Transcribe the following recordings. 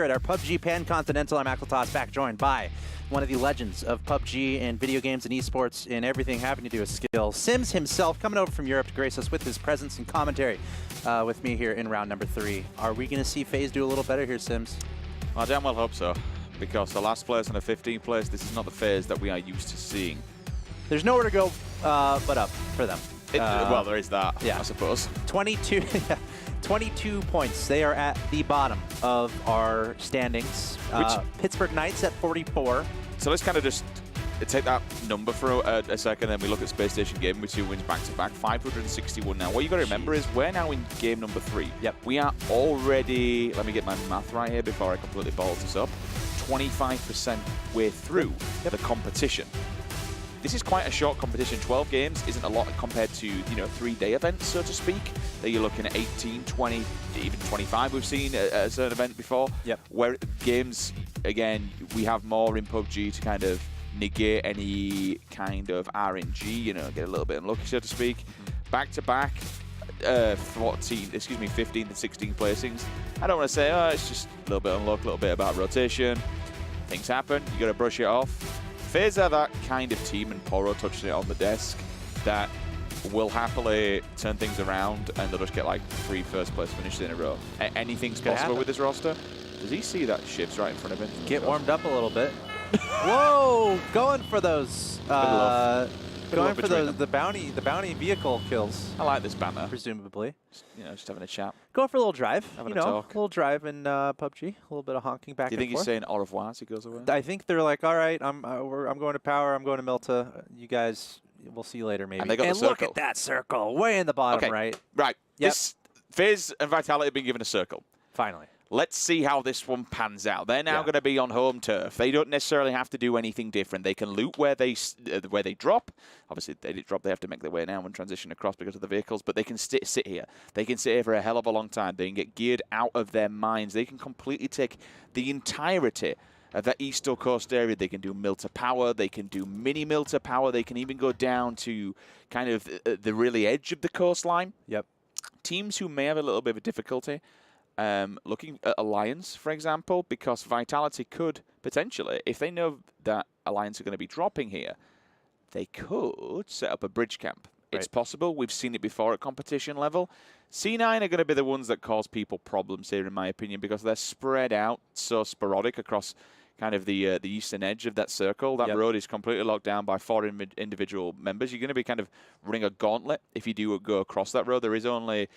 at our PUBG Pan-Continental. I'm Toss, back joined by one of the legends of PUBG and video games and esports and everything having to do with skill. Sims himself coming over from Europe to grace us with his presence and commentary with me here in round number 3. Are we going to see FaZe do a little better here, Sims? I damn well hope so, because the last place and the 15th place, this is not the FaZe that we are used to seeing. There's nowhere to go but up for them. Well, there is that, yeah. I suppose. 22 points. They are at the bottom of our standings. Pittsburgh Knights at 44. So let's kind of just take that number for a second, and we look at Space Station Gaming with 2 wins back-to-back. 561 now. What you got to remember is we're now in game number 3. Yep. We are already, let me get my math right here before I completely balls this up, 25% way through the competition. This is quite a short competition. 12 games isn't a lot compared to, 3-day events, so to speak. That you're looking at 18, 20, even 25 we've seen at a certain event before. Yep. Where games, again, we have more in PUBG to kind of negate any kind of RNG, get a little bit unlucky, so to speak. Back-to-back, 15 and 16th placings. I don't want to say, oh, it's just a little bit unlucky, a little bit about rotation. Things happen, you got to brush it off. FaZe are that kind of team, and Poro touched it on the desk, that will happily turn things around and they'll just get like 3 first-place finishes in a row. Anything's possible with this roster. Does he see that shifts right in front of him? Get warmed up a little bit. Whoa! Going for those. Going for the bounty vehicle kills. I like this banner. Presumably. Just having a chat. Going for a little drive. Having a talk. A little drive in PUBG. A little bit of honking back and forth. Do you think he's saying au revoir as he goes away? I think they're like, all right, I'm going to Power. I'm going to Milta. You guys, we'll see you later, maybe. And they got the circle. Look at that circle, way in the bottom right. Right. Yep. This FaZe and Vitality have been given a circle. Finally. Let's see how this one pans out. They're now going to be on home turf. They don't necessarily have to do anything different. They can loot where they drop. Obviously, they drop. They have to make their way now and transition across because of the vehicles. But they can sit here. They can sit here for a hell of a long time. They can get geared out of their minds. They can completely take the entirety of that East or Coast area. They can do Milta Power. They can do mini Milta Power. They can even go down to kind of the really edge of the coastline. Yep. Teams who may have a little bit of a difficulty looking at Alliance, for example, because Vitality could potentially, if they know that Alliance are going to be dropping here, they could set up a bridge camp. Right. It's possible. We've seen it before at competition level. C9 are going to be the ones that cause people problems here, in my opinion, because they're spread out so sporadic across kind of the eastern edge of that circle. That road is completely locked down by 4 individual members. You're going to be kind of running a gauntlet if you do go across that road. There is only...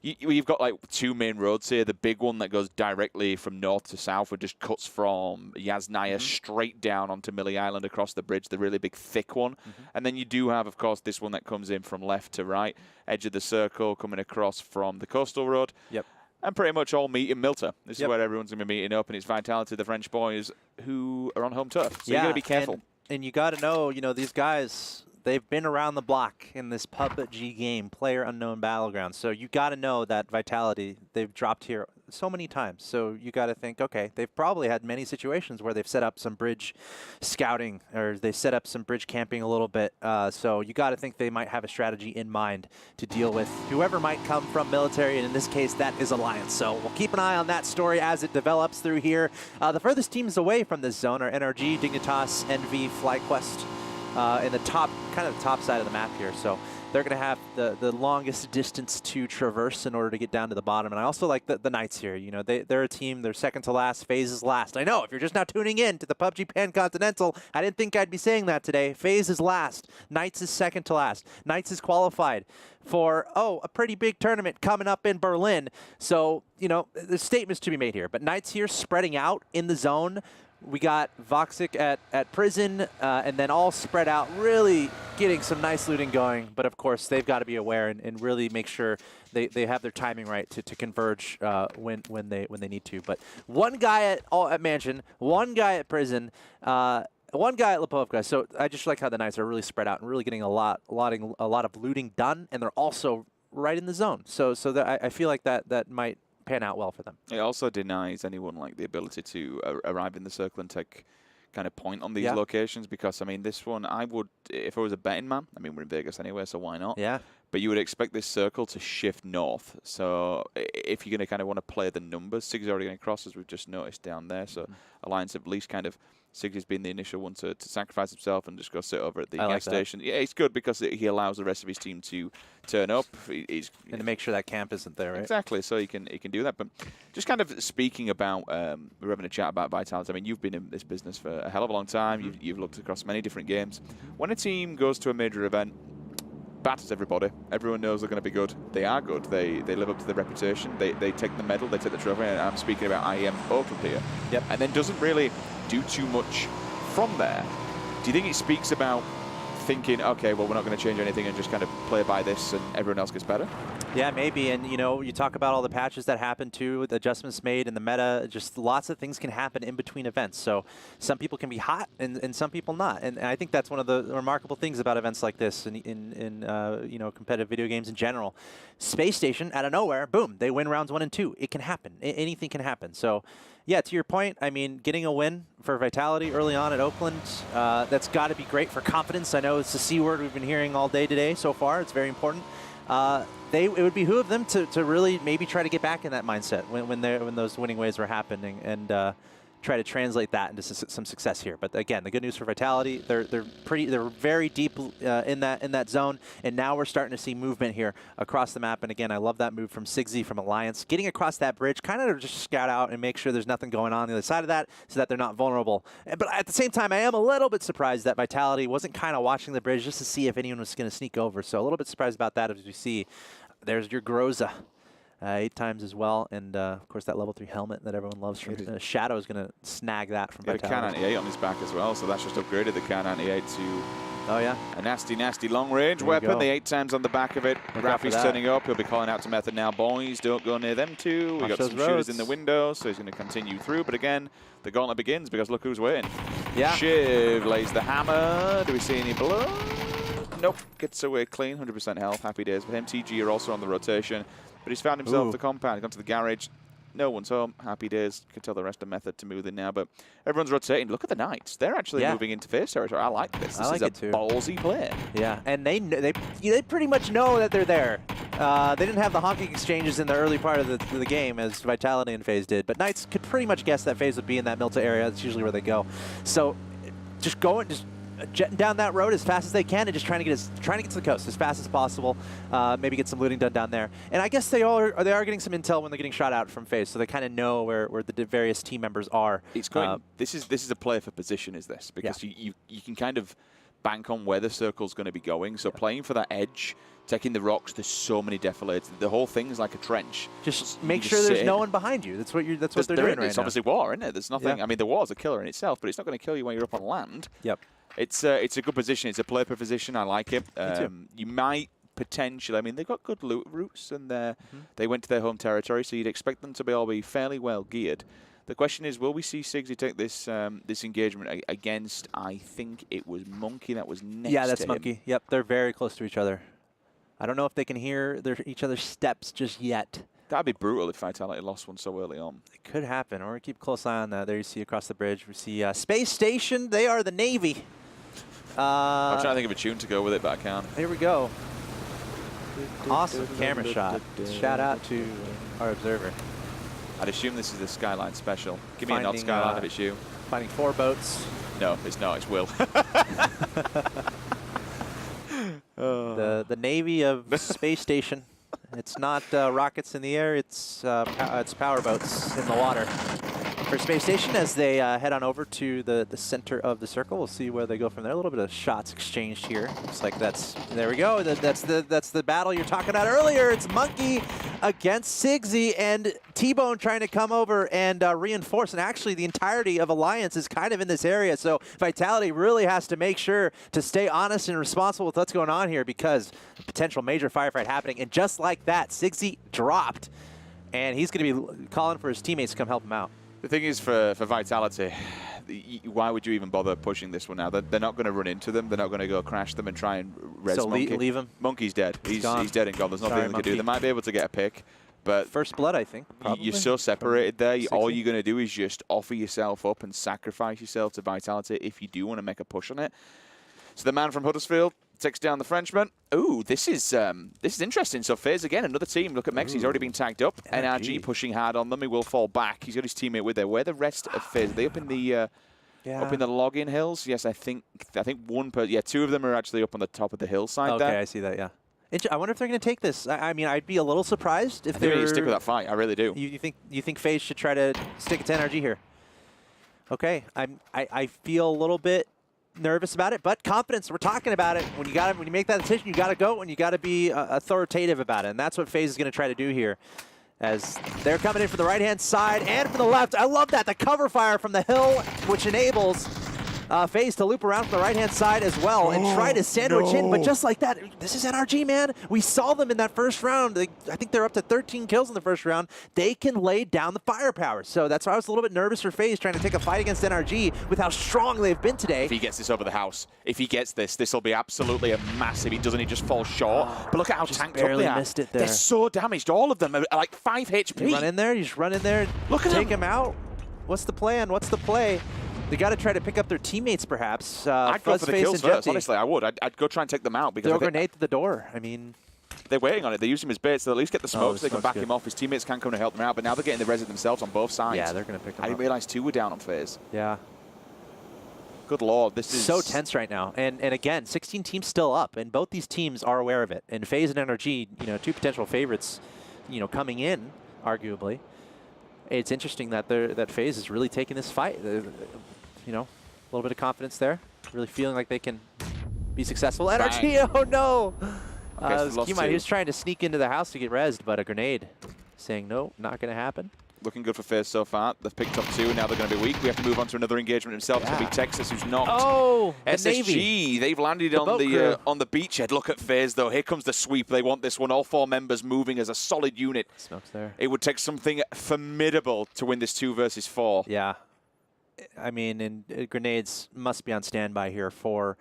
You've got like 2 main roads here. The big one that goes directly from north to south, which just cuts from Yasnaya straight down onto Millie Island across the bridge, the really big thick one. And then you do have, of course, this one that comes in from left to right, edge of the circle, coming across from the coastal road. Yep. And pretty much all meet in Milta. This is where everyone's going to be meeting up, and it's Vitality, the French boys, who are on home turf. So you got to be careful. And you got to know, these guys... They've been around the block in this PUBG game, Player Unknown Battlegrounds. So you got to know that Vitality, they've dropped here so many times. So you got to think, okay, they've probably had many situations where they've set up some bridge scouting or they set up some bridge camping a little bit. So you got to think they might have a strategy in mind to deal with whoever might come from military, and in this case, that is Alliance. So we'll keep an eye on that story as it develops through here. The furthest teams away from this zone are NRG, Dignitas, NV, FlyQuest. In the top side of the map here. So they're going to have the longest distance to traverse in order to get down to the bottom. And I also like the Knights here. They're a team, they're second to last, FaZe is last. I know, if you're just now tuning in to the PUBG Pan-Continental, I didn't think I'd be saying that today. FaZe is last, Knights is second to last. Knights is qualified for, a pretty big tournament coming up in Berlin. So, there's statements to be made here. But Knights here spreading out in the zone. We got Voxic at prison, and then all spread out, really getting some nice looting going. But of course, they've got to be aware and really make sure they have their timing right to converge when they need to. But one guy at Mansion, one guy at prison, one guy at Lipovka. So I just like how the Knights are really spread out and really getting a lot of looting done, and they're also right in the zone. So I feel like that might pan out well for them. It also denies anyone like the ability to arrive in the circle and take kind of point on these locations, because I mean this one I would, if I was a betting man, I mean we're in Vegas anyway, so why not? Yeah. but you would expect this circle to shift north. So if you're going to kind of want to play the numbers, Sig's already going to cross, as we've just noticed down there. So Alliance at least kind of, Sig has been the initial one to sacrifice himself and just go sit over at the gas station. Yeah, it's good because he allows the rest of his team to turn up. And to make sure that camp isn't there, right? Exactly, so he can do that. But just kind of speaking about, we're having a chat about Vitality. I mean, you've been in this business for a hell of a long time. You've looked across many different games. When a team goes to a major event, batters everybody. Everyone knows they're going to be good. They are good. They live up to their reputation. They take the medal. They take the trophy. And I'm speaking about IEM Oakland here. Yep. And then doesn't really do too much from there. Do you think it speaks about thinking, okay, well, we're not going to change anything and just kind of play by this and everyone else gets better? Yeah, maybe. And, you know, you talk about all the patches that happen too, with adjustments made in the meta, just lots of things can happen in between events. So some people can be hot and some people not. And I think that's one of the remarkable things about events like this in you know, competitive video games in general. Space Station, out of nowhere, boom, they win rounds 1 and 2. It can happen. Anything can happen. So, yeah, to your point, I mean, getting a win for Vitality early on at Oakland, that's got to be great for confidence. I know it's the C word we've been hearing all day today so far. It's very important. It would behoove them to really maybe try to get back in that mindset when those winning waves were happening and try to translate that into some success here. But again, the good news for Vitality, they're very deep in that zone, and now we're starting to see movement here across the map. And again, I love that move from Sigzy from Alliance, getting across that bridge, kind of just scout out and make sure there's nothing going on the other side of that, so that they're not vulnerable. But at the same time, I am a little bit surprised that Vitality wasn't kind of watching the bridge just to see if anyone was going to sneak over. So a little bit surprised about that, as we see. There's your Groza. 8 times as well, and of course that level 3 helmet that everyone loves from Shadow is going to snag that from Vitality. Got a K98 on his back as well, so that's just upgraded the K98 to a nasty, nasty long-range weapon. The 8 times on the back of it. Rafi's turning up. He'll be calling out to Method now. Boys, don't go near them two. We got some shooters in the window, so he's going to continue through. But again, the gauntlet begins because look who's waiting. Yeah. Shiv lays the hammer. Do we see any blood? Nope. Gets away clean. 100% health. Happy days. But MTG are also on the rotation. But he's found himself the compound. He's gone to the garage. No one's home. Happy days. Can tell the rest of Method to move in now. But everyone's rotating. Look at the Knights. They're actually moving into face territory. I like this. This is a ballsy play. Yeah, and they pretty much know that they're there. They didn't have the honking exchanges in the early part of the game as Vitality and FaZe did. But Knights could pretty much guess that FaZe would be in that Milta area. That's usually where they go. So just jetting down that road as fast as they can and just trying to get to the coast as fast as possible. Maybe get some looting done down there. And I guess they are getting some intel when they're getting shot out from FaZe, so they kind of know where the various team members are. It's going. This is a play for position, is this? Because you can kind of bank on where the circle's going to be going. So playing for that edge, taking the rocks. There's so many defilators. The whole thing is like a trench. Just make sure there's no one behind you. That's what they're doing right now. It's obviously war, isn't it? There's nothing. I mean, the war's a killer in itself, but it's not going to kill you when you're up on land. Yep. It's a good position. It's a play per position. I like it. You might potentially. I mean, they've got good loot routes, and they went to their home territory, so you'd expect them to be fairly well geared. The question is, will we see Sigzy take this this engagement against? I think it was Monkey that was next. Yeah, that's to Monkey. Him. Yep, they're very close to each other. I don't know if they can hear each other's steps just yet. That'd be brutal if Vitality lost one so early on. It could happen, or keep a close eye on that. There you see across the bridge, we see Space Station. They are the Navy. I'm trying to think of a tune to go with it, but I can't. Here we go. Awesome camera shot. Shout out to our observer. I'd assume this is the Skyline special. Give me a nod, Skyline, if it's you. Finding 4 boats. No, it's not. It's Will. The Navy of Space Station. It's not rockets in the air. It's power boats in the water. For Space Station, as they head on over to the center of the circle, we'll see where they go from there. A little bit of shots exchanged here. Looks like there we go. That's the battle you're talking about earlier. It's Monkey against Sigzy, and T-Bone trying to come over and reinforce. And actually, the entirety of Alliance is kind of in this area. So Vitality really has to make sure to stay honest and responsible with what's going on here, because potential major firefight happening. And just like that, Sigzy dropped, and he's going to be calling for his teammates to come help him out. The thing is, for Vitality, why would you even bother pushing this one now? They're not going to run into them. They're not going to go crash them and try and res Monkey. Leave him. Monkey's dead. He's dead and gone. There's nothing they can do. They might be able to get a pick, but first blood, I think. Probably. You're so separated there. All you're going to do is just offer yourself up and sacrifice yourself to Vitality if you do want to make a push on it. So the man from Huddersfield takes down the Frenchman. Ooh, this is interesting. So FaZe again, another team. Look at Mex, he's already been tagged up. NRG pushing hard on them. He will fall back. He's got his teammate with there. Where the rest of FaZe? Are they up in the up in the login hills? Yes, I think one per. Yeah, two of them are actually up on the top of the hillside there. Okay, I see that. Yeah. I wonder if they're going to take this. I mean, I'd be a little surprised if they stick with that fight. I really do. You think FaZe should try to stick it to NRG here? Okay, I feel a little bit nervous about it, but confidence. We're talking about it. When you make that decision, you got to go, and you got to be authoritative about it, and that's what FaZe is going to try to do here. As they're coming in from the right-hand side and from the left. I love that, the cover fire from the hill, which enables FaZe to loop around from the right-hand side as well and try to sandwich in, but just like that, this is NRG, man. We saw them in that first round. I think they're up to 13 kills in the first round. They can lay down the firepower. So that's why I was a little bit nervous for FaZe trying to take a fight against NRG with how strong they've been today. If he gets this over the house, if he gets this will be absolutely a massive. He doesn't, he just fall short. But look at how tanked up they are. Missed it there. They're so damaged. All of them are like 5 HP. You run in there, you just run in there, look at take him out. What's the plan? What's the play? They got to try to pick up their teammates, perhaps. I'd go for the kills first, honestly, I would. I'd go try and take them out. Because throw a grenade to the door. I mean, they're waiting on it. They use him as bait, so they'll at least get the smoke so they can back him off. His teammates can come and help them out, but now they're getting the resin themselves on both sides. Yeah, they're going to pick them up. I didn't realize 2 were down on FaZe. Yeah. Good lord, this is... so tense right now. And again, 16 teams still up, and both these teams are aware of it. And FaZe and NRG, two potential favorites, coming in, arguably. It's interesting that FaZe is really taking this fight. A little bit of confidence there. Really feeling like they can be successful. NRG, oh no! He was trying to sneak into the house to get rezzed, but a grenade saying no, not going to happen. Looking good for FaZe so far. They've picked up 2, and now they're going to be weak. We have to move on to another engagement himself. It's going to be Texas, who's knocked. Oh, SSG, Navy. They've landed on the beachhead. Look at FaZe, though. Here comes the sweep. They want this one. All 4 members moving as a solid unit. Smokes there. It would take something formidable to win this 2 versus 4. Yeah. I mean, and grenades must be on standby here for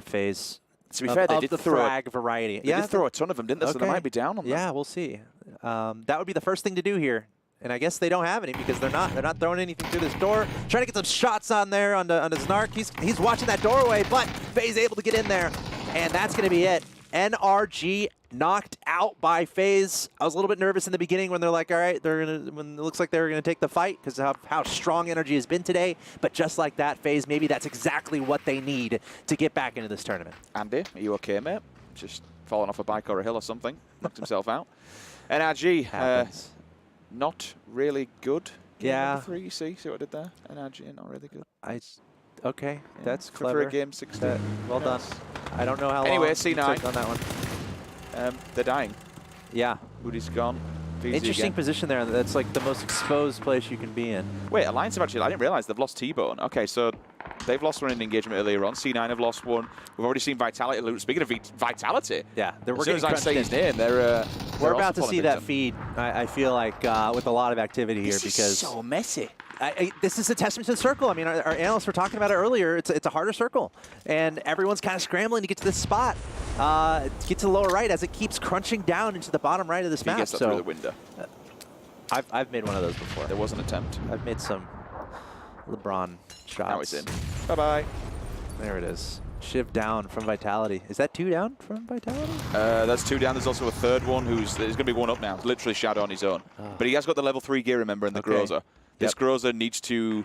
FaZe. To be fair, they did the throw frag variety. They did throw a ton of them, didn't they? So they might be down on that. Yeah, we'll see. That would be the first thing to do here. And I guess they don't have any because they're not throwing anything through this door. Trying to get some shots on there on the Snark. He's watching that doorway, but FaZe able to get in there, and that's going to be it. NRG knocked out by FaZe. I was a little bit nervous in the beginning when they're like, all right, when it looks like they were gonna take the fight because of how strong NRG has been today. But just like that, FaZe, maybe that's exactly what they need to get back into this tournament. Andy, are you okay, mate? Just falling off a bike or a hill or something. Knocked himself out. NRG, not really good. Yeah. 3, you see what I did there? NRG, not really good. Okay, yeah, that's clever. For a game 16. Well done. I don't know how anyway, long C9 took on that one. They're dying. Yeah. Woody's gone. VZ interesting again. Position there. That's like the most exposed place you can be in. Wait, Alliance have actually... I didn't realize they've lost T-Bone. Okay, so they've lost one in the engagement earlier on. C9 have lost one. We've already seen Vitality loot. Speaking of Vitality, yeah, as soon as I say his name, they're we're about to see that feed. I feel like with a lot of activity here because is so messy. This is a testament to the circle. I mean, our analysts were talking about it earlier. It's a harder circle, and everyone's kind of scrambling to get to this spot, get to the lower right as it keeps crunching down into the bottom right of this map. He gets that through the window. I've made one of those before. There was an attempt. I've made some LeBron shots. Now it's in. Bye-bye. There it is. Shiv down from Vitality. Is that 2 down from Vitality? That's 2 down. There's also a third one there's going to be 1 up now. It's literally Shadow on his own. Oh. But he has got the level 3 gear, remember, in the Groza. This Groza needs to...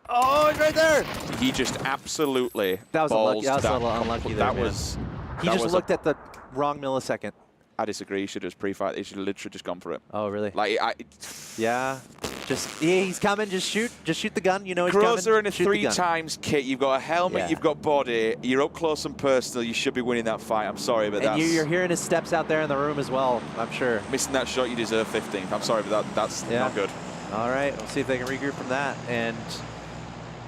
Oh, he's right there! He just absolutely that was balls unlucky. That was a little unlucky there. He just looked at the wrong millisecond. I disagree. He should have just pre-fight. He should have literally just gone for it. Oh, really? Like, yeah. He's coming. Just shoot the gun. You know he's coming. Groza in a 3 times kit. You've got a helmet. You've got body. You're up close and personal. You should be winning that fight. I'm sorry, but and you're hearing his steps out there in the room as well. I'm sure. Missing that shot, you deserve 15th. I'm sorry, but that's not good. All right, we'll see if they can regroup from that. And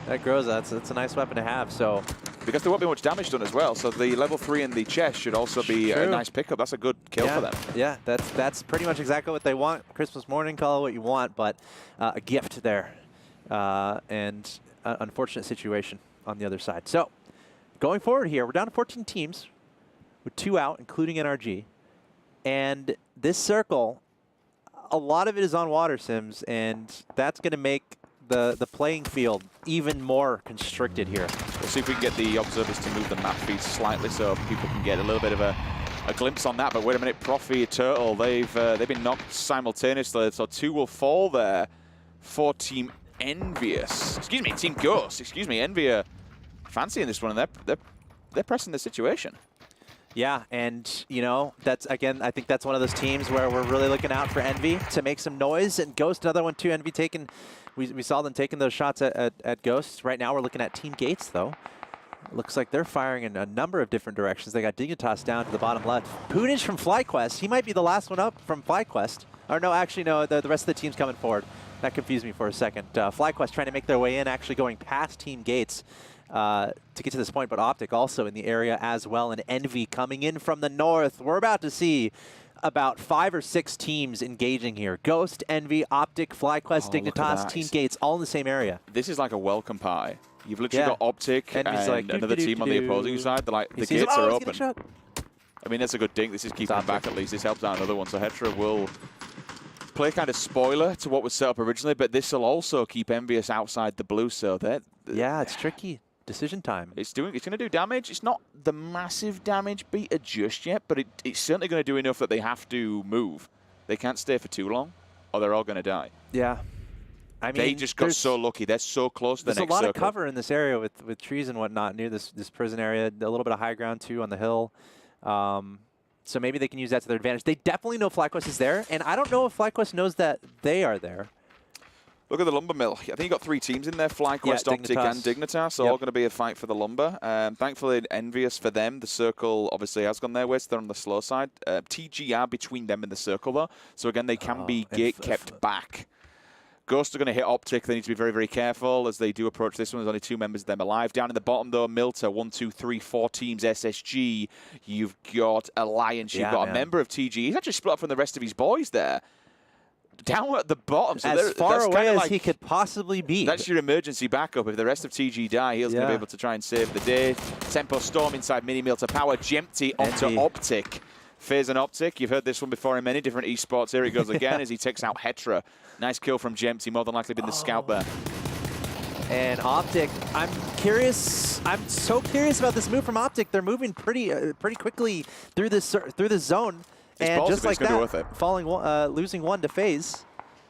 that Groza, that's a nice weapon to have. So because there won't be much damage done as well, so the level 3 in the chest should also be a nice pickup. That's a good kill for them. Yeah, that's pretty much exactly what they want. Christmas morning, call it what you want, but a gift there. And an unfortunate situation on the other side. So going forward here, we're down to 14 teams with 2 out, including NRG. And this circle, a lot of it is on water sims, and that's going to make the playing field even more constricted here. We'll see if we can get the observers to move the map feed slightly so people can get a little bit of a glimpse on that. But wait a minute, Profi, Turtle, they've been knocked simultaneously, so 2 will fall there for Team Envious. Excuse me, Team Ghost. Excuse me, Envy are fancying this one, and they're pressing the situation. Yeah, and, you know, that's, again, I think that's one of those teams where we're really looking out for Envy to make some noise. And Ghost, another one, too. Envy taking, we saw them taking those shots at Ghost. Right now we're looking at Team Gates, though. Looks like they're firing in a number of different directions. They got Dignitas down to the bottom left. Punich from FlyQuest. He might be the last one up from FlyQuest. Or no, actually, no, the rest of the team's coming forward. That confused me for a second. FlyQuest trying to make their way in, actually going past Team Gates. To get to this point, but Optic also in the area as well, and Envy coming in from the north. We're about to see about 5 or 6 teams engaging here. Ghost, Envy, Optic, FlyQuest, Dignitas, Team Gates, all in the same area. This is like a welcome pie. You've literally got Optic and like, another team on the opposing side. They're like, the gates are open. I mean, that's a good dink. This is keeping them back at least. This helps out another one. So Hetra will play kind of spoiler to what was set up originally, but this will also keep Envious outside the blue. So that yeah, it's tricky. Decision time. It's going to do damage. It's not the massive damage beater just yet, but it's certainly going to do enough that they have to move. They can't stay for too long, or they're all going to die. Yeah. I mean, they just got so lucky. They're so close to the next circle. There's a lot of cover in this area with trees and whatnot near this prison area. A little bit of high ground, too, on the hill. So maybe they can use that to their advantage. They definitely know FlyQuest is there, and I don't know if FlyQuest knows that they are there. Look at the lumber mill. I think you got 3 teams in there, FlyQuest, Optic, and Dignitas. So all going to be a fight for the lumber. Thankfully, Envious for them. The circle obviously has gone their way, so they're on the slow side. TG are between them and the circle, though. So again, they can be gate kept back. Ghost are going to hit Optic. They need to be very, very careful as they do approach this one. There's only 2 members of them alive. Down in the bottom, though, Milta, 1, 2, 3, 4 teams, SSG. You've got Alliance. You've got a member of TG. He's actually split up from the rest of his boys there. Down at the bottom. So as far away as he could possibly be. That's your emergency backup. If the rest of TG die, he's going to be able to try and save the day. Tempo Storm inside Mini Mill to power. Jempty onto Optic. FaZe and Optic. You've heard this one before in many different esports. Here he goes again as he takes out Hetra. Nice kill from Jempty. More than likely been the scout there. And Optic, I'm curious. I'm so curious about this move from Optic. They're moving pretty quickly through this zone. And just like that, losing 1 to FaZe.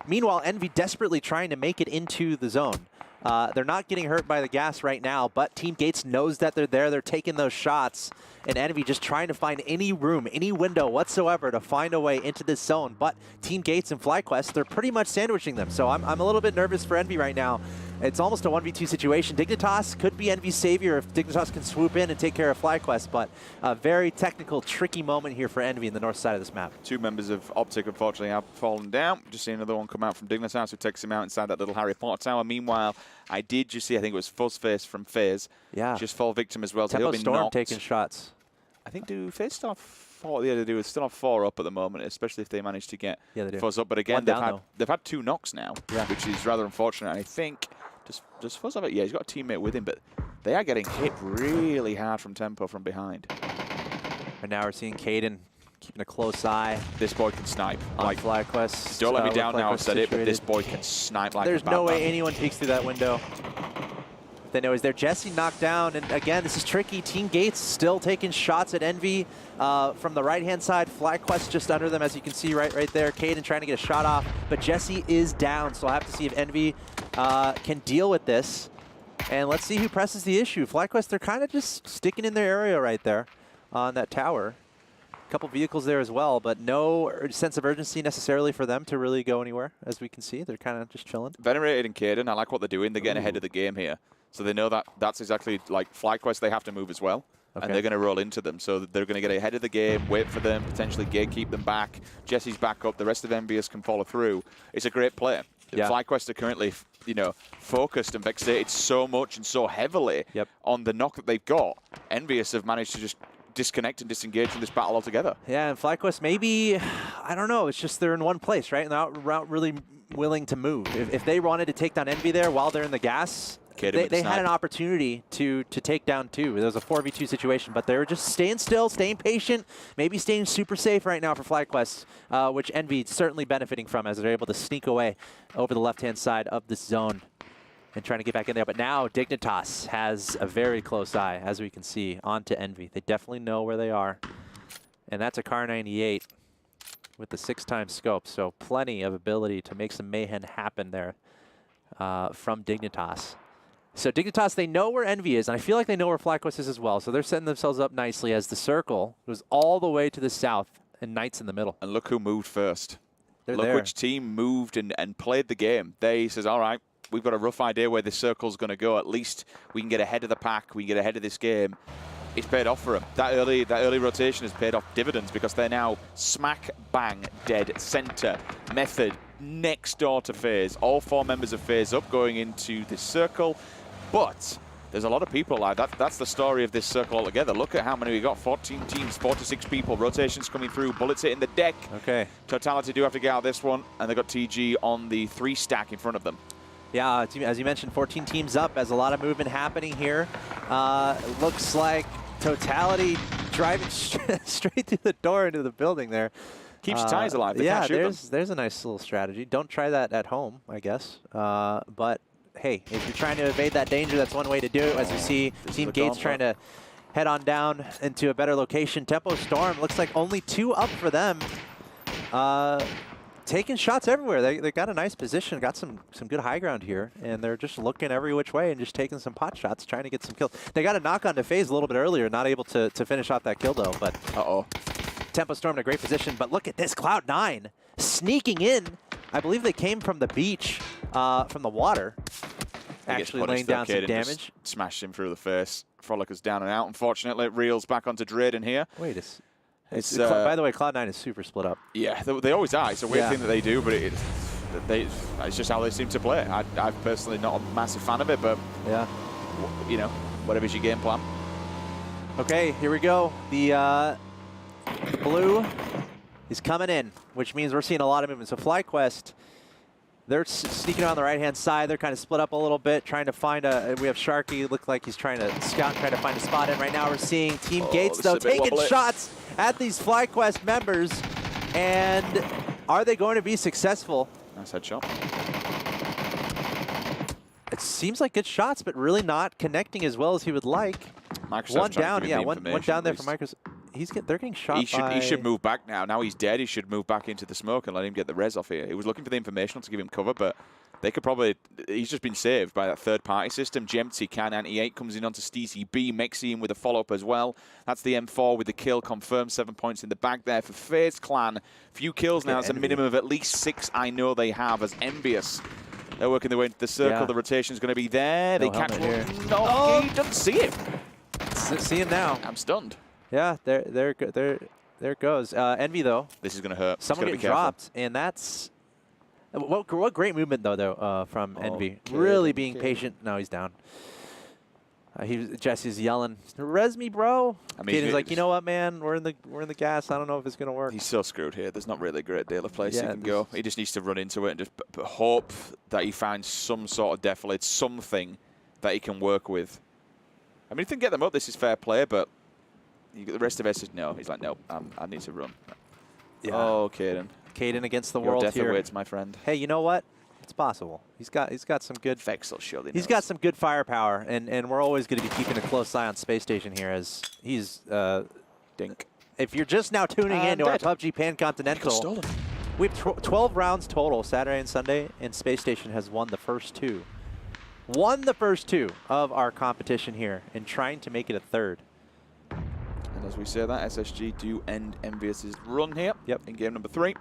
Meanwhile, Envy desperately trying to make it into the zone. They're not getting hurt by the gas right now, but Team Gates knows that they're there. They're taking those shots. And Envy just trying to find any room, any window whatsoever to find a way into this zone. But Team Gates and FlyQuest, they're pretty much sandwiching them. So I'm a little bit nervous for Envy right now. It's almost a 1v2 situation. Dignitas could be Envy's savior if Dignitas can swoop in and take care of FlyQuest, but a very technical, tricky moment here for Envy in the north side of this map. 2 members of Optic, unfortunately, have fallen down. Just see another one come out from Dignitas, who takes him out inside that little Harry Potter tower. Meanwhile, I did just see, I think it was Fuzzface from FaZe. Yeah. Just fall victim as well. Tempo Storm taking shots. I think do FaZe still have 4? Yeah, they do. It's still have 4 up at the moment, especially if they manage to get Fuzz up. But again, they've had 2 knocks now, which is rather unfortunate. And I think does Fuzz have it? Yeah, he's got a teammate with him, but they are getting hit really hard from Tempo from behind. And now we're seeing Caden keeping a close eye. This boy can snipe. Like FlyQuest. Don't let me down now, I've said it, but this boy can snipe like There's no way anyone peeks through that window. They know he's there. Jesse knocked down, and again, this is tricky. Team Gates still taking shots at Envy from the right-hand side. FlyQuest just under them, as you can see right there. Caden trying to get a shot off, but Jesse is down, so I'll have to see if Envy can deal with this. And let's see who presses the issue. FlyQuest, they're kind of just sticking in their area right there on that tower. A couple vehicles there as well, but no sense of urgency necessarily for them to really go anywhere, as we can see. They're kind of just chilling. Venerated and Caden, I like what they're doing. They're getting ahead of the game here. So they know that that's exactly like FlyQuest, they have to move as well. Okay. And they're going to roll into them. So they're going to get ahead of the game, wait for them, potentially gatekeep them back. Jesse's back up. The rest of Envious can follow through. It's a great play. Yeah. FlyQuest are currently, focused and fixated so much and so heavily on the knock that they've got. Envious have managed to just disconnect and disengage from this battle altogether. Yeah, and FlyQuest maybe, I don't know, it's just they're in one place, right? And they're not really willing to move. If they wanted to take down Envy there while they're in the gas, they had an opportunity to take down 2. There was a 4v2 situation, but they were just staying still, staying patient, maybe staying super safe right now for FlyQuest, which Envy is certainly benefiting from as they're able to sneak away over the left-hand side of this zone. and trying to get back in there. But now Dignitas has a very close eye, as we can see, onto Envy. They definitely know where they are. And that's a Car 98 with the 6x scope. So plenty of ability to make some mayhem happen there from Dignitas. So Dignitas, they know where Envy is, and I feel like they know where FlyQuest is as well. So they're setting themselves up nicely as the circle goes all the way to the south and Knight's in the middle. And look who moved first. They're look there. Which team moved and played the game. They says, all right, we've got a rough idea where this circle's going to go. At least we can get ahead of the pack. We can get ahead of this game. It's paid off for them. That early rotation has paid off dividends because they're now smack bang dead center. Method next door to FaZe. All 4 members of FaZe up going into this circle. But there's a lot of people like that. That's the story of this circle altogether. Look at how many we got. 14 teams, 46 people. Rotations coming through. Bullets hitting the deck. Okay. Totality do have to get out this one. And they've got TG on the 3 stack in front of them. Yeah, as you mentioned, 14 teams up. As a lot of movement happening here. Looks like Totality driving straight through the door into the building there. Keeps your ties alive. They yeah, can't shoot them. there's a nice little strategy. Don't try that at home, I guess. But hey, if you're trying to evade that danger, that's one way to do it. As you see, Team Gates trying to head on down into a better location. Tempo Storm looks like only 2 up for them. Taking shots everywhere. They got a nice position, got some good high ground here, and they're just looking every which way and just taking some pot shots, trying to get some kills. They got a knock on to FaZe a little bit earlier, not able to finish off that kill though, but Tempo Storm in a great position. But look at this, Cloud9 sneaking in. I believe they came from the beach, from the water, actually laying down some damage. Smashed him through the face. Frolic is down and out, unfortunately. Reels back onto Drayden here. Wait, by the way, Cloud9 is super split up. Yeah, they always are. It's a weird thing that they do, but it's just how they seem to play. I'm personally not a massive fan of it, but yeah, you know, whatever's your game plan. Okay, here we go. The blue is coming in, which means we're seeing a lot of movement. So FlyQuest, they're sneaking on the right-hand side. They're kind of split up a little bit, trying to find we have Sharky, look like he's trying to scout, trying to find a spot in. Right now we're seeing Team Gates, though, taking shots at these FlyQuest members. And are they going to be successful? Nice headshot. It seems like good shots, but really not connecting as well as he would like. One down, yeah, one down there for Microsoft. They're getting shot He should move back now. Now he's dead, he should move back into the smoke and let him get the res off here. He was looking for the informational to give him cover, but they could probably... He's just been saved by that third-party system. Gemty, Can, Anti-8 comes in onto Steezy B. Mexian with a follow-up as well. That's the M4 with the kill confirmed. 7 points in the bag there for FaZe Clan. Few kills now. It's a minimum of at least 6 I know they have as Envious. They're working their way into the circle. Yeah. The rotation's going to be there. They catch one. No, he doesn't see him. See him now. I'm stunned. Yeah, there it goes. Envy, though. This is going to hurt. Someone getting dropped, and that's... What great movement, though, from Envy. Really being patient. No, he's down. Jesse's yelling, "Res me, bro!" I mean, Caden's like, "You know what, man? We're in the gas. I don't know if it's gonna work." He's so screwed here. There's not really a great deal of place he can go. He just needs to run into it and just hope that he finds some sort of defilade, something that he can work with. I mean, if he can get them up, this is fair play, but the rest of us is no. He's like, no, I need to run. Yeah. Oh, Caden. Caden against the world death here. Awaits, my friend. Hey, you know what? It's possible. He's got some good. He's got some good firepower, and we're always going to be keeping a close eye on Space Station here, as he's dink. If you're just now tuning in to our PUBG Pan-Continental, we have 12 rounds total Saturday and Sunday, and Space Station has won the first 2. Won the first 2 of our competition here, and trying to make it a third. And as we say that, SSG do end Envious's run here. Yep. In game number 3.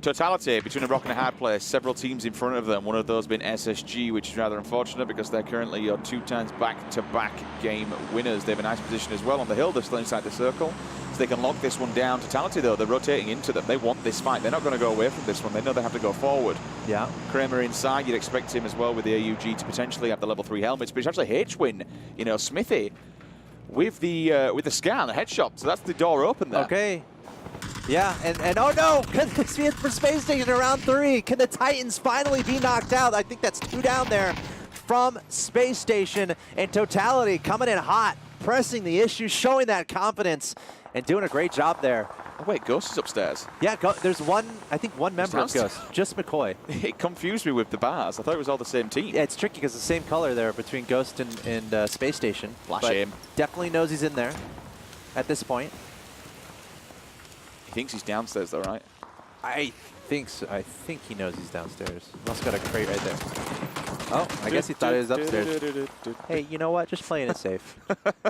Totality between a rock and a hard place. Several teams in front of them. One of those being SSG, which is rather unfortunate because they're currently your 2 times back-to-back game winners. They have a nice position as well on the hill. They're still inside the circle, so they can lock this one down. Totality, though, they're rotating into them. They want this fight. They're not going to go away from this one. They know they have to go forward. Yeah. Kramer inside. You'd expect him as well with the AUG to potentially have the level 3 helmets, but it's actually H-Win, you know, Smithy with the scan, the headshot. So that's the door open there. Okay. Yeah, and oh no, for Space Station in round 3. Can the Titans finally be knocked out? I think that's 2 down there from Space Station, and Totality coming in hot, pressing the issue, showing that confidence, and doing a great job there Oh, wait, Ghost is upstairs. Yeah, there's one, I think one member of Ghost, just McCoy. It confused me with the bars. I thought it was all the same team. Yeah, it's tricky because the same color there between Ghost and Space Station. Flash but him. Definitely knows he's in there at this point. He thinks he's downstairs though, right? I think so. I think he knows he's downstairs. Must got a crate right there. Oh, I guess he thought he was upstairs. Hey, you know what? Just playing it safe.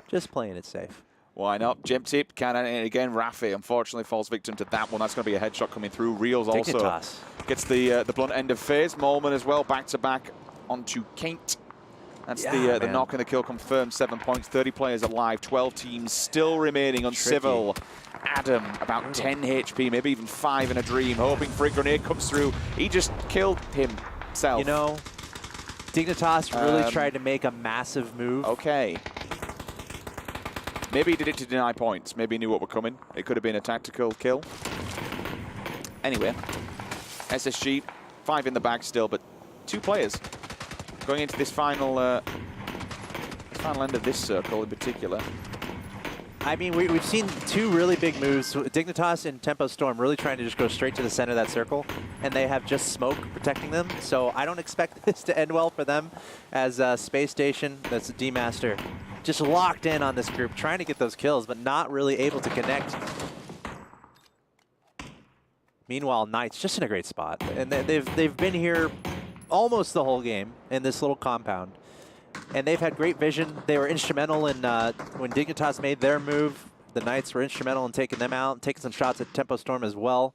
Just playing it safe. Why not? Jump tip, cannon, and again, Rafi unfortunately falls victim to that one. That's going to be a headshot coming through. Reels also gets the blunt end of phase. Molman as well, back-to-back onto Kate. That's the knock and the kill confirmed. 7 points, 30 players alive, 12 teams still remaining on Civil. Adam, about 10 HP, maybe even 5 in a dream, hoping for a grenade comes through. He just killed himself. You know, Dignitas really tried to make a massive move. Okay. Maybe he did it to deny points. Maybe he knew what were coming. It could have been a tactical kill. Anyway, SSG, 5 in the bag still, but 2 players going into this final end of this circle in particular. I mean, we've seen 2 really big moves. Dignitas and Tempo Storm really trying to just go straight to the center of that circle, and they have just smoke protecting them. So I don't expect this to end well for them as Space Station, that's a D-Master, just locked in on this group, trying to get those kills, but not really able to connect. Meanwhile, Knights just in a great spot. And they've been here almost the whole game in this little compound. And they've had great vision. They were instrumental in when Dignitas made their move. The Knights were instrumental in taking them out, taking some shots at Tempo Storm as well.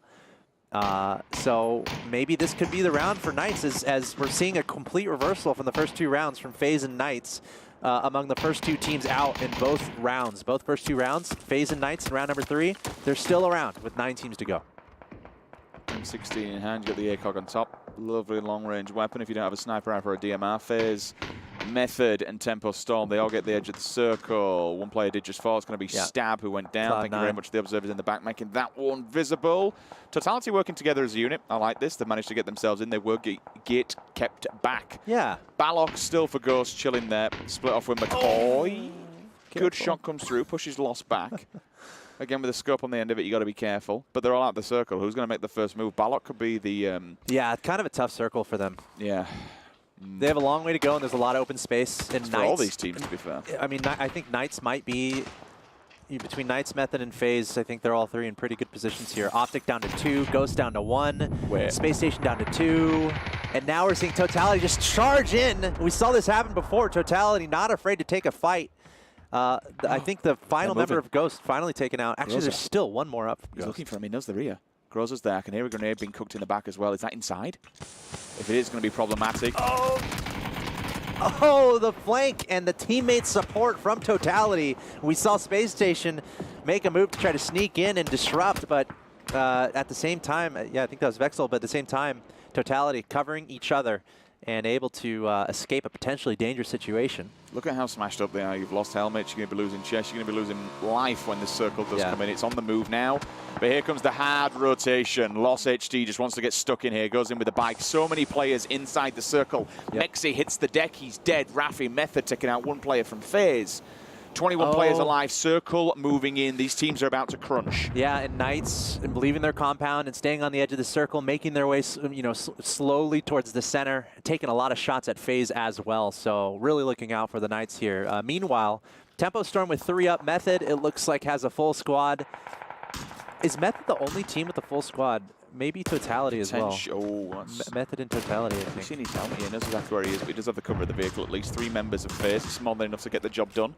So maybe this could be the round for Knights as we're seeing a complete reversal from the first 2 rounds from FaZe and Knights among the first 2 teams out in both rounds. Both first 2 rounds, FaZe and Knights in round number 3, they're still around with 9 teams to go. M16 in hand, you got the ACOG on top. Lovely long-range weapon if you don't have a sniper rifle or a DMR. FaZe, Method, and Tempo Storm, they all get the edge of the circle. One player did just fall. It's going to be Stab who went down. Thank you very much to the observers in the back, making that one visible. Totality working together as a unit. I like this. They managed to get themselves in. They were get kept back. Yeah. Balok still for Ghost, chilling there. Split off with McCoy. Good shot comes through, pushes Lost back. Again, with a scope on the end of it, you got to be careful. But they're all out the circle. Who's going to make the first move? Balok could be the... yeah, kind of a tough circle for them. Yeah. They have a long way to go, and there's a lot of open space. And for all these teams, to be fair. I mean, I think Knights might be... Between Knights, Method, and FaZe, I think they're all 3 in pretty good positions here. Optic down to 2, Ghost down to 1, Space Station down to 2, and now we're seeing Totality just charge in. We saw this happen before. Totality not afraid to take a fight. I think the final member of Ghost finally taken out. Actually, there's still one more up. He's looking for him. He knows the rear. Groza's there. I can hear a grenade being cooked in the back as well. Is that inside? If it is, going to be problematic. Oh, the flank and the teammate support from Totality. We saw Space Station make a move to try to sneak in and disrupt, but at the same time, yeah, I think that was Vexel, but at the same time, Totality covering each other and able to escape a potentially dangerous situation. Look at how smashed up they are. You've lost helmets, you're going to be losing chest, you're going to be losing life when this circle does come in. It's on the move now. But here comes the hard rotation. Lost HD just wants to get stuck in here, goes in with the bike. So many players inside the circle. Mexi hits the deck, he's dead. Rafi, Method taking out one player from FaZe. 21 players alive, circle moving in. These teams are about to crunch. Yeah, and Knights leaving their compound and staying on the edge of the circle, making their way, slowly towards the center, taking a lot of shots at FaZe as well. So really looking out for the Knights here. Meanwhile, Tempo Storm with 3 up. Method, it looks like, has a full squad. Is Method the only team with a full squad? Maybe Totality as well. Method and Totality, I think. He's seen his helmet. He knows exactly where he is, but he does have the cover of the vehicle. At least 3 members of FaZe. It's more than enough to get the job done.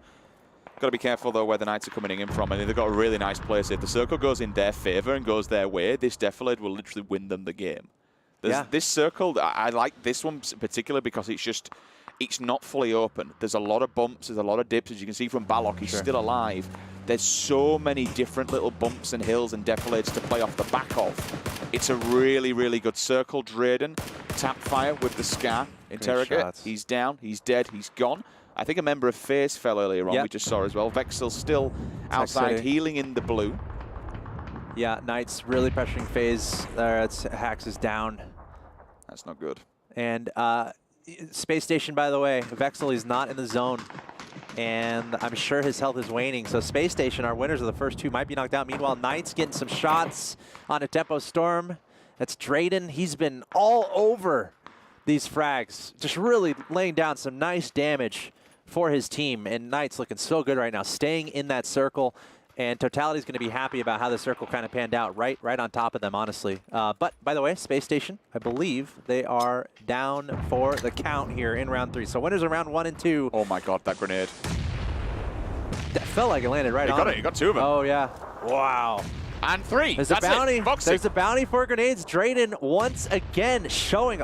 Got to be careful, though, where the Knights are coming in from. And they've got a really nice place. If the circle goes in their favor and goes their way, this Defilade will literally win them the game. This circle, I like this one in particular because it's not fully open. There's a lot of bumps, there's a lot of dips. As you can see from Balok, he's still alive. There's so many different little bumps and hills and Defilades to play off the back of. It's a really, really good circle. Drayden, tap fire with the Scar. Interrogate, he's down, he's dead, he's gone. I think a member of FaZe fell earlier on, we just saw as well. Vexel still outside, healing in the blue. Yeah, Knights really pressuring FaZe. Hax is down. That's not good. And Space Station, by the way, Vexel is not in the zone. and I'm sure his health is waning. So Space Station, our winners of the first two, might be knocked out. Meanwhile, Knight's getting some shots on a Tempo Storm. That's Drayden. He's been all over these frags, just really laying down some nice damage for his team. And Knight's looking so good right now, staying in that circle. And Totality's going to be happy about how the circle kind of panned out, right on top of them, honestly. But, by the way, Space Station, I believe they are down for the count here in round 3. So winners of round 1 and 2. Oh, my God, that grenade. That felt like it landed right on. You got 2 of them. Oh, yeah. Wow. And 3. There's That's a bounty. Foxy. There's a bounty for grenades. Drayden once again showing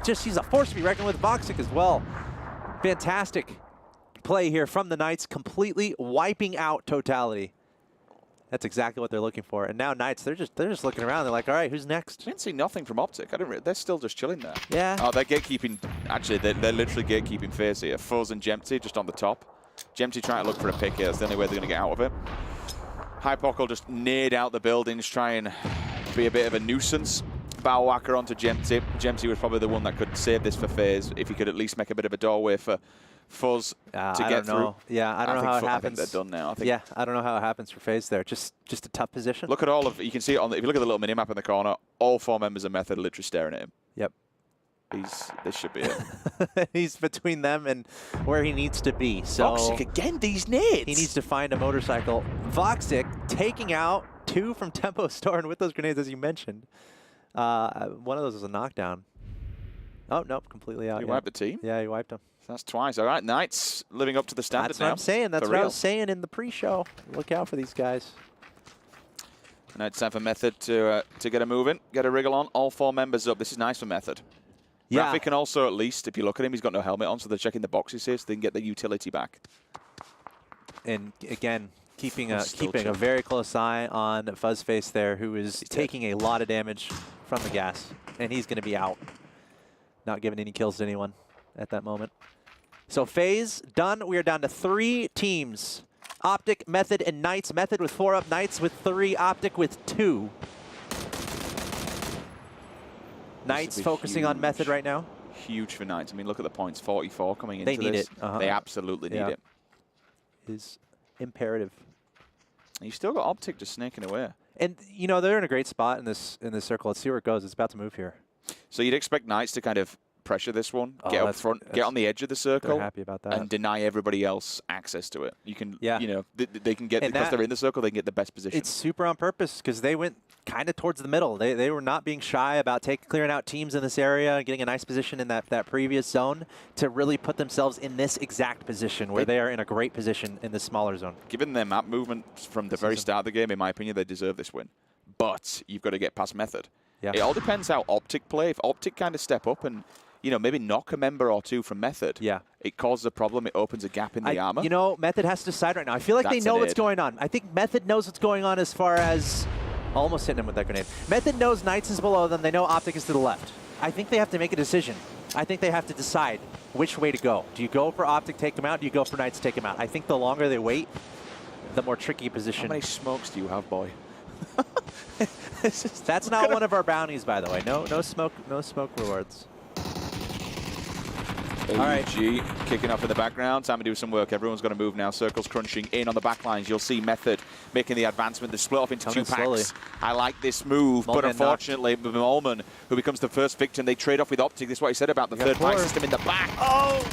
he's a force to be reckoned with. Voxic as well. Fantastic play here from the Knights, completely wiping out Totality. That's exactly what they're looking for. And now Knights, they're just looking around. They're like, all right, who's next? I didn't see nothing from Optic. They're still just chilling there. Yeah. Oh, they're gatekeeping. Actually, they're literally gatekeeping phase here. Fuzz and Jempty just on the top. Jempty trying to look for a pick here. That's the only way they're going to get out of it. Hypoc will just nade out the buildings, try and be a bit of a nuisance. Bowwhacker onto Jempty. Jempty was probably the one that could save this for phase if he could at least make a bit of a doorway for Fuzz to get through. Yeah, I don't know how it happens. I think they're done now. Yeah, I don't know how it happens for phase there. Just a tough position. Look at all of, you can see it on the, if you look at the little mini-map in the corner, all 4 members of Method are literally staring at him. Yep. This should be it. He's between them and where he needs to be. So Voxic again, these nades. He needs to find a motorcycle. Voxic taking out 2 from Tempo Storm with those grenades, as you mentioned. One of those was a knockdown. Oh, nope, completely out. He wiped the team? Yeah, he wiped him. So that's twice. All right, Knights living up to the standard That's now. what I'm saying. That's for what I real. was saying in the pre-show. Look out for these guys. Now it's time for Method to get a move in, get a wriggle on. All 4 members up. This is nice for Method. Yeah. Rafi can also, at least, if you look at him, he's got no helmet on, so they're checking the boxes here so they can get the utility back. And again, keeping a chilling. very close eye on Fuzzface there, who is taking a lot of damage from the gas, and he's going to be out. Not giving any kills to anyone at that moment. So phase done. We are down to 3 teams. Optic, Method, and Knights. Method with 4 up, Knights with 3, Optic with 2. Knights focusing on Method right now. Huge for Knights. I mean, look at the points. 44 coming into They need this. it. They absolutely need it. Is imperative. You still got Optic just snaking away. And you know they're in a great spot in this circle. Let's see where it goes. It's about to move here. So you'd expect Knights to kind of pressure this one, get up front, get on the edge of the circle, they're happy about that, and deny everybody else access to it. You can, yeah. you know, they can get, because they're in the circle, they can get the best position. It's super on purpose because they went kind of towards the middle. They were not being shy about clearing out teams in this area, getting a nice position in that previous zone to really put themselves in this exact position where they are in a great position in the smaller zone. Given their map movement from the very start of the game, in my opinion, they deserve this win. But you've got to get past Method. Yeah. It all depends how Optic play. If Optic kind of step up and, you know, maybe knock a member or 2 from Method, it causes a problem. It opens a gap in the armor. You know, Method has to decide right now. I feel like they know what's going on. I think Method knows what's going on as far as almost hitting him with that grenade. Method knows Knights is below them. They know Optic is to the left. I think they have to make a decision. I think they have to decide which way to go. Do you go for Optic, take him out? Do you go for Knights, take him out? I think the longer they wait, the more tricky position. How many smokes do you have, boy? That's not one of our bounties, by the way. No smoke rewards. All right, kicking off in the background. Time to do some work. Everyone's got to move now. Circles crunching in on the back lines. You'll see Method making the advancement. They split off into 2 packs. Slowly. I like this move, but unfortunately, Molman, who becomes the first victim, they trade off with Optic. This is what he said about the third pack system in the back. Oh,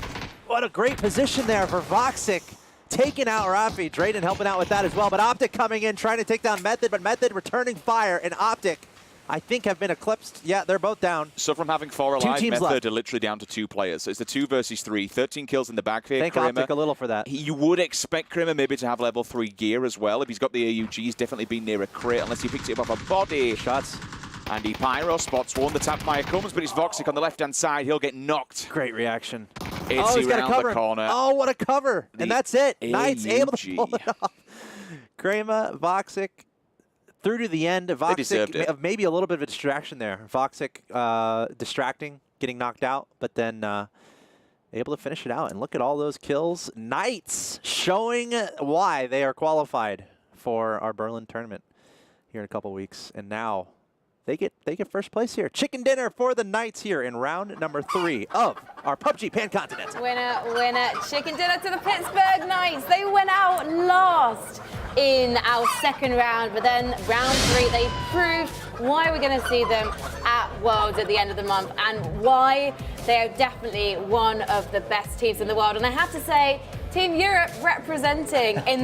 what a great position there for Voxic. Taking out Rafi. Drayden helping out with that as well. But Optic coming in, trying to take down Method, but Method returning fire, and Optic, I think, have been eclipsed. Yeah, they're both down. So from having 4 alive, Method are literally down to 2 players. It's the 2 versus 3. 13 kills in the back here. Thank Optic a little for that. You would expect Krimmer maybe to have level 3 gear as well. If he's got the AUG, he's definitely been near a crit, unless he picks it up off a body. Shots. Andy Pyro spots one. The tap fire comes, but it's Voxic on the left-hand side. He'll get knocked. Great reaction. It's he's got a cover. The corner. Oh, what a cover. And that's it. Knights able to pull it off. Grema, Voxic, through to the end. Voxic, maybe a little bit of a distraction there. Voxic distracting, getting knocked out, but then able to finish it out. And look at all those kills. Knights showing why they are qualified for our Berlin tournament here in a couple weeks. And now they get first place here. Chicken dinner for the Knights here in round number 3 of our PUBG Pan-Continental. Winner, winner, chicken dinner to the Pittsburgh Knights. They went out last in our second round, but then round 3, they proved why we're going to see them at Worlds at the end of the month and why they are definitely one of the best teams in the world. And I have to say, Team Europe representing in